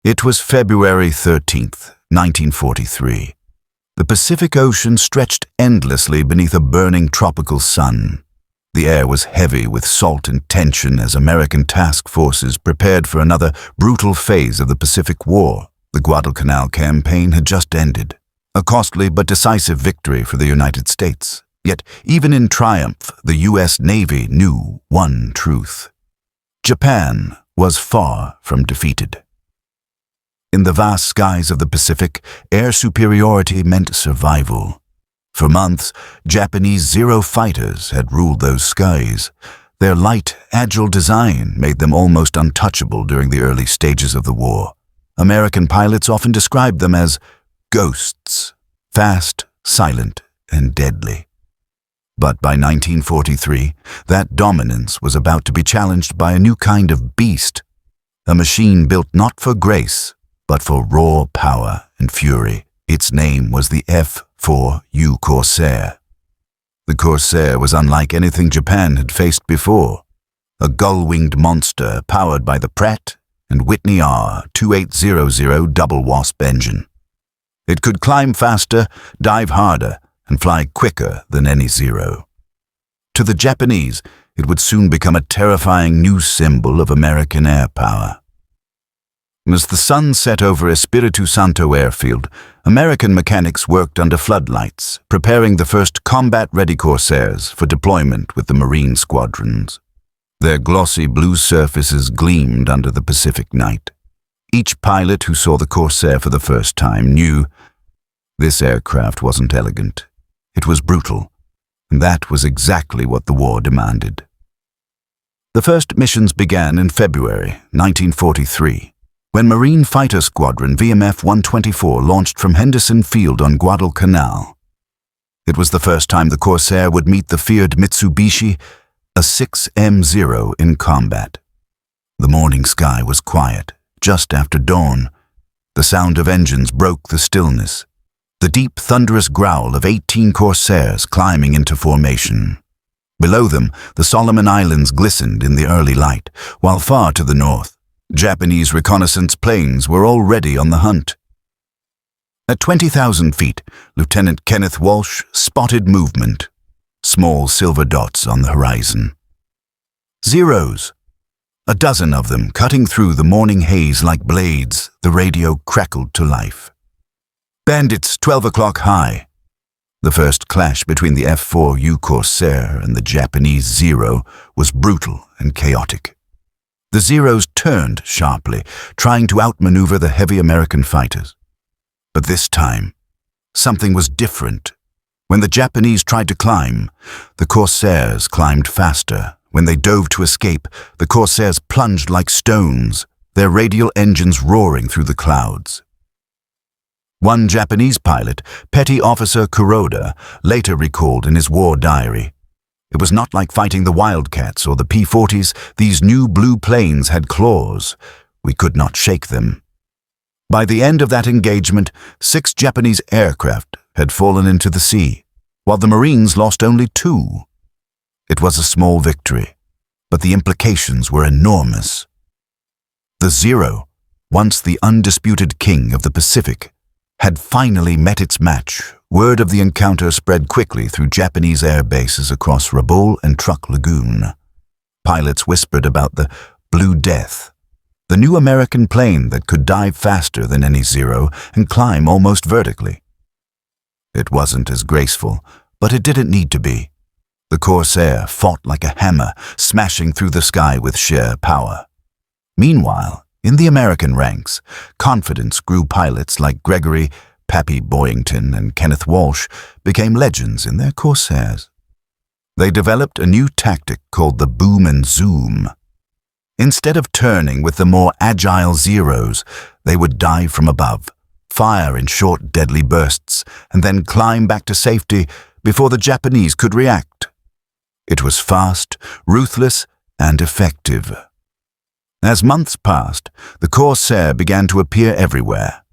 It was February 13th, 1943. The Pacific Ocean stretched endlessly beneath a burning tropical sun. The air was heavy with salt and tension as American task forces prepared for another brutal phase of the Pacific War. The Guadalcanal campaign had just ended, a costly but decisive victory for the United States. Yet, even in triumph, the U.S. Navy knew one truth. Japan was far from defeated. In the vast skies of the Pacific, air superiority meant survival. For months, Japanese Zero fighters had ruled those skies. Their light, agile design made them almost untouchable during the early stages of the war. American pilots often described them as ghosts, fast, silent, and deadly. But by 1943, that dominance was about to be challenged by a new kind of beast, a machine built not for grace, but for raw power and fury. Its name was the F4U Corsair. The Corsair was unlike anything Japan had faced before, a gull-winged monster powered by the Pratt and Whitney R2800 double wasp engine. It could climb faster, dive harder, and fly quicker than any Zero. To the Japanese, it would soon become a terrifying new symbol of American air power. As the sun set over Espiritu Santo airfield, American mechanics worked under floodlights, preparing the first combat-ready Corsairs for deployment with the Marine squadrons. Their glossy blue surfaces gleamed under the Pacific night. Each pilot who saw the Corsair for the first time knew this aircraft wasn't elegant. It was brutal, and that was exactly what the war demanded. The first missions began in February 1943, when Marine Fighter Squadron VMF 124 launched from Henderson Field on Guadalcanal. It was the first time the Corsair would meet the feared Mitsubishi, a 6M0 in combat. The morning sky was quiet, just after dawn. The sound of engines broke the stillness. The deep, thunderous growl of 18 Corsairs climbing into formation. Below them, the Solomon Islands glistened in the early light, while far to the north, Japanese reconnaissance planes were already on the hunt. At 20,000 feet, Lieutenant Kenneth Walsh spotted movement, small silver dots on the horizon. Zeros. A dozen of them cutting through the morning haze like blades, the radio crackled to life. Bandits 12 o'clock high. The first clash between the F4U Corsair and the Japanese Zero was brutal and chaotic. The Zeros turned sharply, trying to outmaneuver the heavy American fighters. But this time, something was different. When the Japanese tried to climb, the Corsairs climbed faster. When they dove to escape, the Corsairs plunged like stones, their radial engines roaring through the clouds. One Japanese pilot, Petty Officer Kuroda, later recalled in his war diary, "It was not like fighting the Wildcats or the P-40s. These new blue planes had claws. We could not shake them." By the end of that engagement, 6 Japanese aircraft had fallen into the sea, while the Marines lost only 2. It was a small victory, but the implications were enormous. The Zero, once the undisputed king of the Pacific, had finally met its match. Word of the encounter spread quickly through Japanese air bases across Rabaul and Truk Lagoon. Pilots whispered about the Blue Death, the new American plane that could dive faster than any Zero and climb almost vertically. It wasn't as graceful, but it didn't need to be. The Corsair fought like a hammer, smashing through the sky with sheer power. Meanwhile, in the American ranks, confidence grew. Pilots like Gregory, Pappy Boyington, and Kenneth Walsh became legends in their Corsairs. They developed a new tactic called the boom and zoom. Instead of turning with the more agile Zeros, they would dive from above, fire in short, deadly bursts, and then climb back to safety before the Japanese could react. It was fast, ruthless, and effective. As months passed, the Corsair began to appear everywhere.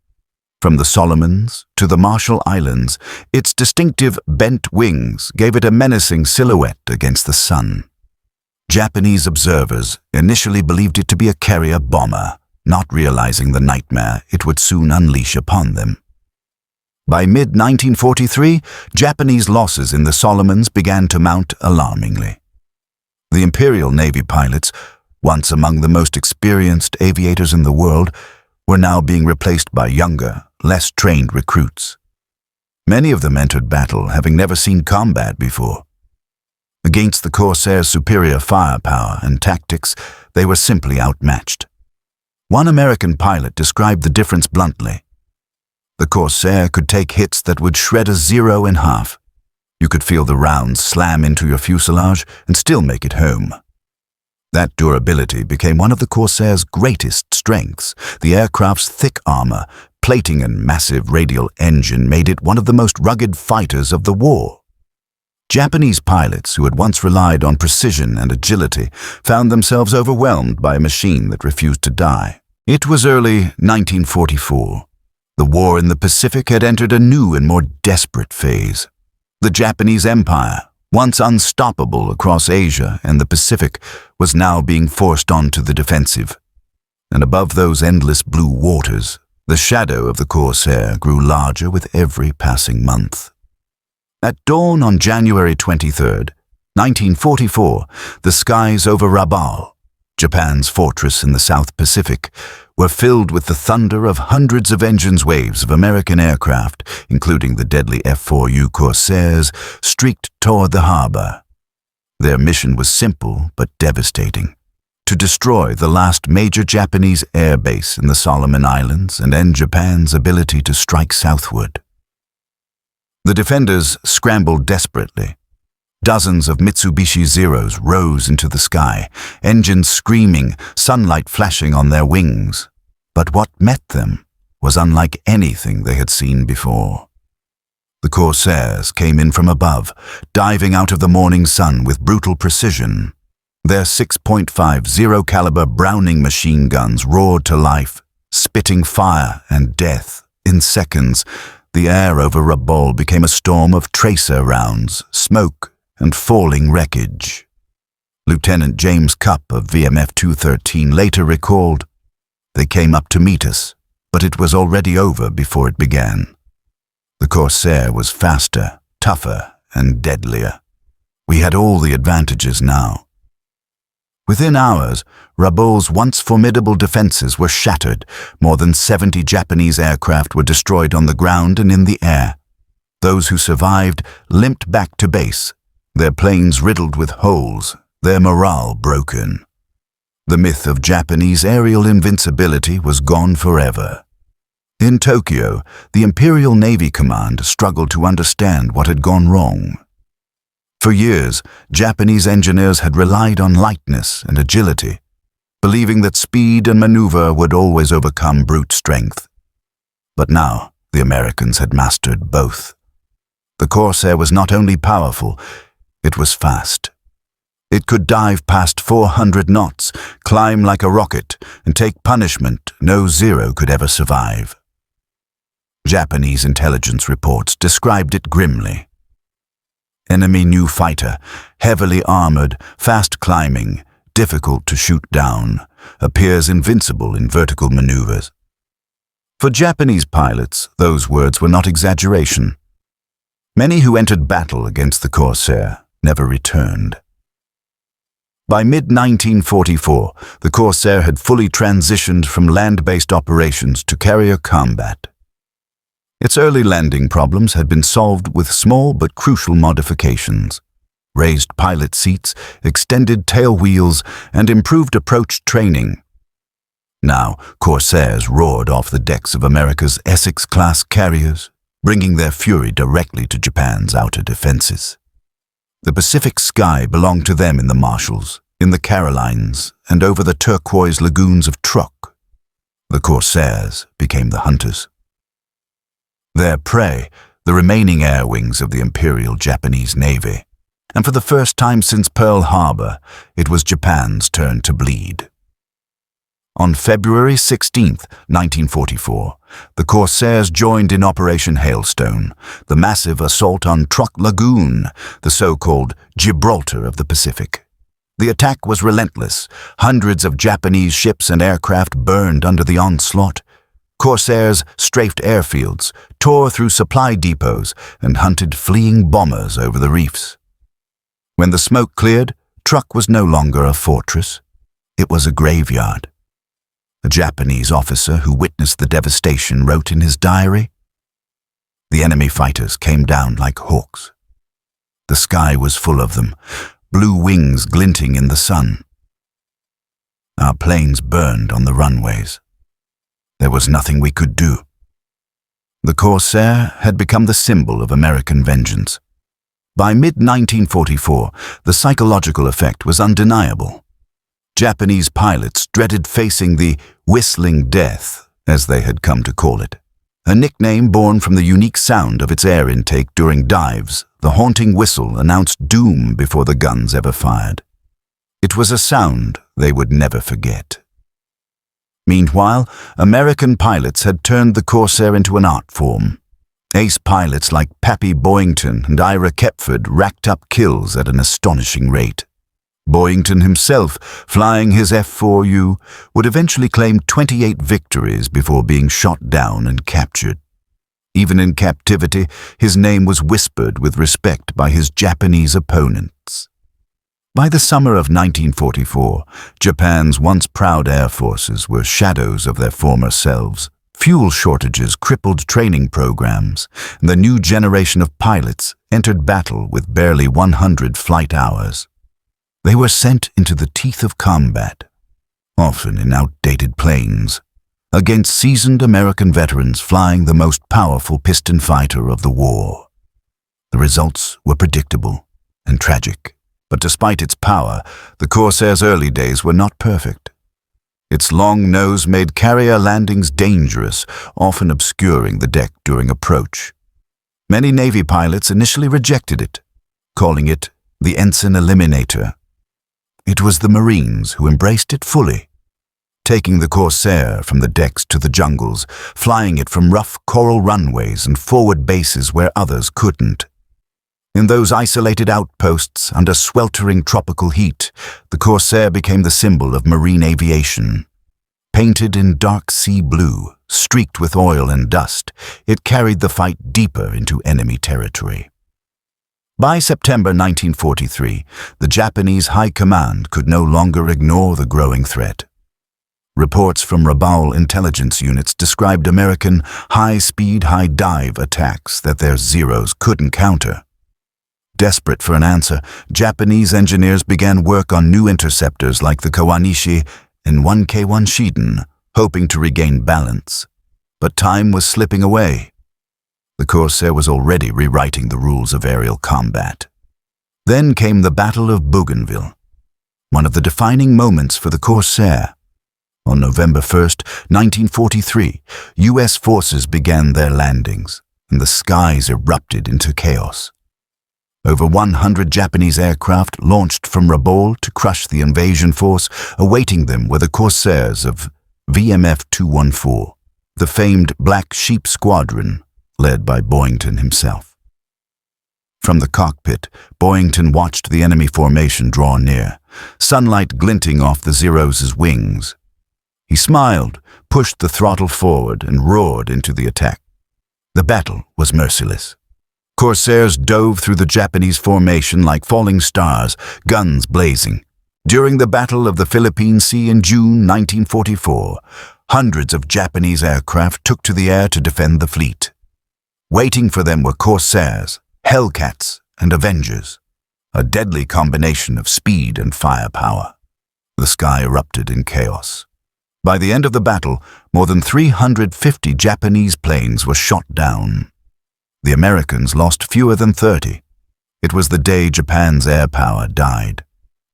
From the Solomons to the Marshall Islands, its distinctive bent wings gave it a menacing silhouette against the sun. Japanese observers initially believed it to be a carrier bomber, not realizing the nightmare it would soon unleash upon them. By mid-1943, Japanese losses in the Solomons began to mount alarmingly. The Imperial Navy pilots, once among the most experienced aviators in the world, were now being replaced by younger, less trained recruits. Many of them entered battle having never seen combat before. Against the Corsair's superior firepower and tactics, they were simply outmatched. One American pilot described the difference bluntly. The Corsair could take hits that would shred a Zero in half. You could feel the rounds slam into your fuselage and still make it home. That durability became one of the Corsair's greatest strengths. The aircraft's thick armor, plating and massive radial engine made it one of the most rugged fighters of the war. Japanese pilots who had once relied on precision and agility found themselves overwhelmed by a machine that refused to die. It was early 1944. The war in the Pacific had entered a new and more desperate phase. The Japanese Empire, once unstoppable across Asia and the Pacific, was now being forced onto the defensive. And above those endless blue waters, the shadow of the Corsair grew larger with every passing month. At dawn on January 23, 1944, the skies over Rabaul, Japan's fortress in the South Pacific, were filled with the thunder of hundreds of engines waves of American aircraft, including the deadly F4U Corsairs, streaked toward the harbor. Their mission was simple but devastating: to destroy the last major Japanese air base in the Solomon Islands and end Japan's ability to strike southward. The defenders scrambled desperately. Dozens of Mitsubishi Zeros rose into the sky, engines screaming, sunlight flashing on their wings. But what met them was unlike anything they had seen before. The Corsairs came in from above, diving out of the morning sun with brutal precision. Their 6.50 caliber Browning machine guns roared to life, spitting fire and death. In seconds, the air over Rabaul became a storm of tracer rounds, smoke, and falling wreckage. Lieutenant James Cupp of VMF 213 later recalled, "They came up to meet us, but it was already over before it began. The Corsair was faster, tougher, and deadlier. We had all the advantages now." Within hours, Rabaul's once formidable defenses were shattered. More than 70 Japanese aircraft were destroyed on the ground and in the air. Those who survived limped back to base, their planes riddled with holes, their morale broken. The myth of Japanese aerial invincibility was gone forever. In Tokyo, the Imperial Navy Command struggled to understand what had gone wrong. For years, Japanese engineers had relied on lightness and agility, believing that speed and maneuver would always overcome brute strength. But now, the Americans had mastered both. The Corsair was not only powerful, it was fast. It could dive past 400 knots, climb like a rocket, and take punishment no Zero could ever survive. Japanese intelligence reports described it grimly. Enemy new fighter, heavily armored, fast climbing, difficult to shoot down, appears invincible in vertical maneuvers. For Japanese pilots, those words were not exaggeration. Many who entered battle against the Corsair never returned. By mid-1944, the Corsair had fully transitioned from land-based operations to carrier combat. Its early landing problems had been solved with small but crucial modifications: raised pilot seats, extended tail wheels, and improved approach training. Now, Corsairs roared off the decks of America's Essex-class carriers, bringing their fury directly to Japan's outer defenses. The Pacific sky belonged to them in the Marshalls, in the Carolines, and over the turquoise lagoons of Truk. The Corsairs became the hunters. Their prey, the remaining air wings of the Imperial Japanese Navy. And for the first time since Pearl Harbor, it was Japan's turn to bleed. On February 16, 1944, the Corsairs joined in Operation Hailstone, the massive assault on Truk Lagoon, the so-called Gibraltar of the Pacific. The attack was relentless. Hundreds of Japanese ships and aircraft burned under the onslaught. Corsairs strafed airfields, tore through supply depots, and hunted fleeing bombers over the reefs. When the smoke cleared, Truk was no longer a fortress. It was a graveyard. A Japanese officer who witnessed the devastation wrote in his diary, "The enemy fighters came down like hawks. The sky was full of them, blue wings glinting in the sun. Our planes burned on the runways. There was nothing we could do." The Corsair had become the symbol of American vengeance. By mid-1944, the psychological effect was undeniable. Japanese pilots dreaded facing the whistling death, as they had come to call it, a nickname born from the unique sound of its air intake during dives. The haunting whistle announced doom before the guns ever fired. It was a sound they would never forget. Meanwhile, American pilots had turned the Corsair into an art form. Ace pilots like Pappy Boyington and Ira Kepford racked up kills at an astonishing rate. Boyington himself, flying his F4U, would eventually claim 28 victories before being shot down and captured. Even in captivity, his name was whispered with respect by his Japanese opponents. By the summer of 1944, Japan's once proud air forces were shadows of their former selves. Fuel shortages crippled training programs, and the new generation of pilots entered battle with barely 100 flight hours. They were sent into the teeth of combat, often in outdated planes, against seasoned American veterans flying the most powerful piston fighter of the war. The results were predictable and tragic, but despite its power, the Corsair's early days were not perfect. Its long nose made carrier landings dangerous, often obscuring the deck during approach. Many Navy pilots initially rejected it, calling it the Ensign Eliminator. It was the Marines who embraced it fully, taking the Corsair from the decks to the jungles, flying it from rough coral runways and forward bases where others couldn't. In those isolated outposts under sweltering tropical heat, the Corsair became the symbol of marine aviation. Painted in dark sea blue, streaked with oil and dust, it carried the fight deeper into enemy territory. By September 1943, the Japanese High Command could no longer ignore the growing threat. Reports from Rabaul intelligence units described American high-speed, high-dive attacks that their Zeros couldn't counter. Desperate for an answer, Japanese engineers began work on new interceptors like the Kawanishi and 1K1 Shiden, hoping to regain balance. But time was slipping away. The Corsair was already rewriting the rules of aerial combat. Then came the Battle of Bougainville, one of the defining moments for the Corsair. On November 1st, 1943, U.S. forces began their landings, and the skies erupted into chaos. Over 100 Japanese aircraft launched from Rabaul to crush the invasion force. Awaiting them were the Corsairs of VMF 214, the famed Black Sheep Squadron, led by Boyington himself. From the cockpit, Boyington watched the enemy formation draw near, sunlight glinting off the Zeros' wings. He smiled, pushed the throttle forward, and roared into the attack. The battle was merciless. Corsairs dove through the Japanese formation like falling stars, guns blazing. During the Battle of the Philippine Sea in June 1944, hundreds of Japanese aircraft took to the air to defend the fleet. Waiting for them were Corsairs, Hellcats, and Avengers, a deadly combination of speed and firepower. The sky erupted in chaos. By the end of the battle, more than 350 Japanese planes were shot down. The Americans lost fewer than 30. It was the day Japan's air power died,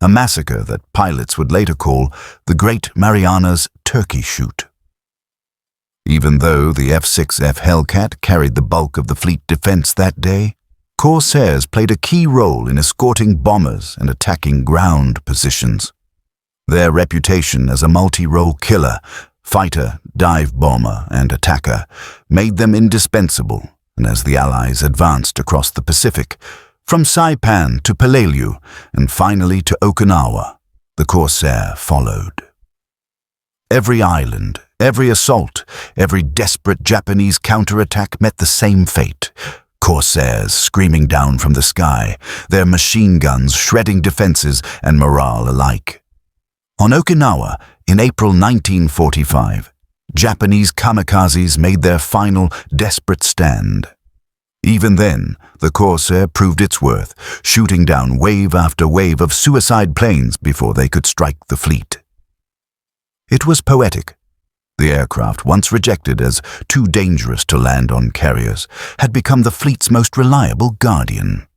a massacre that pilots would later call the Great Marianas Turkey Shoot. Even though the F-6F Hellcat carried the bulk of the fleet defense that day, Corsairs played a key role in escorting bombers and attacking ground positions. Their reputation as a multi-role killer, fighter, dive bomber, and attacker made them indispensable, and as the Allies advanced across the Pacific, From Saipan to Palayu, and finally to Okinawa, the Corsair followed. Every island, every assault, every desperate Japanese counterattack met the same fate. Corsairs screaming down from the sky, their machine guns shredding defenses and morale alike. On Okinawa, in April 1945, Japanese kamikazes made their final, desperate stand. Even then, the Corsair proved its worth, shooting down wave after wave of suicide planes before they could strike the fleet. It was poetic. The aircraft, once rejected as too dangerous to land on carriers, had become the fleet's most reliable guardian.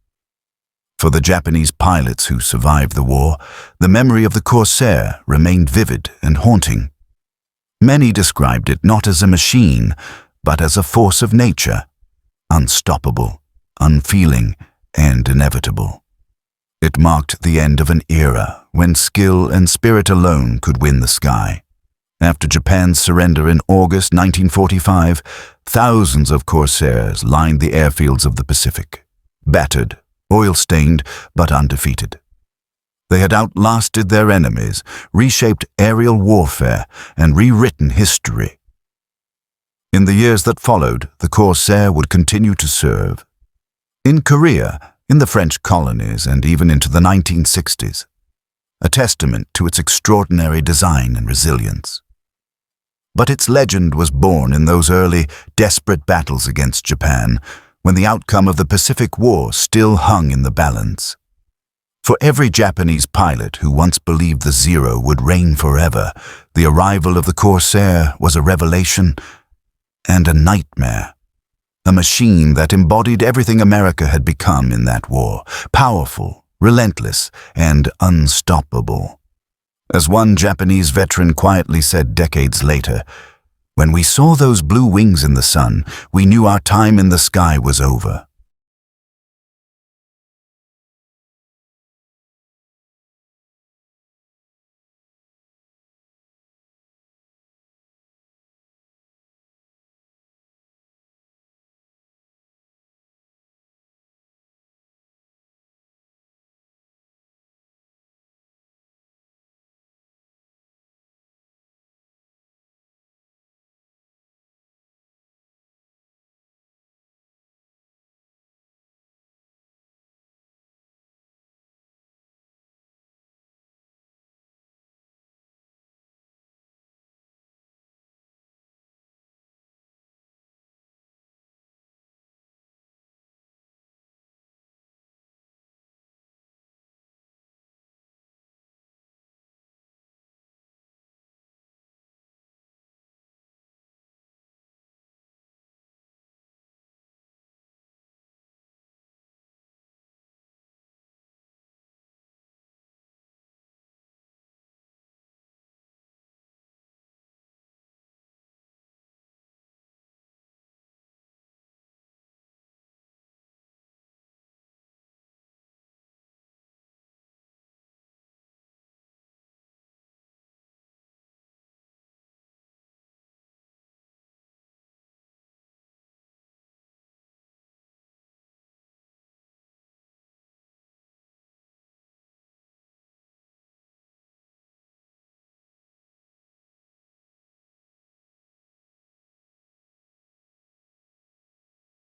For the Japanese pilots who survived the war, the memory of the Corsair remained vivid and haunting. Many described it not as a machine, but as a force of nature, unstoppable, unfeeling, and inevitable. It marked the end of an era when skill and spirit alone could win the sky. After Japan's surrender in August 1945, thousands of Corsairs lined the airfields of the Pacific, battered, oil-stained, but undefeated. They had outlasted their enemies, reshaped aerial warfare, and rewritten history. In the years that followed, the Corsair would continue to serve. In Korea, in the French colonies, and even into the 1960s. A testament to its extraordinary design and resilience. But its legend was born in those early, desperate battles against Japan, when the outcome of the Pacific War still hung in the balance. For every Japanese pilot who once believed the Zero would reign forever, the arrival of the Corsair was a revelation and a nightmare. A machine that embodied everything America had become in that war, powerful, relentless, and unstoppable. As one Japanese veteran quietly said decades later, "When we saw those blue wings in the sun, we knew our time in the sky was over."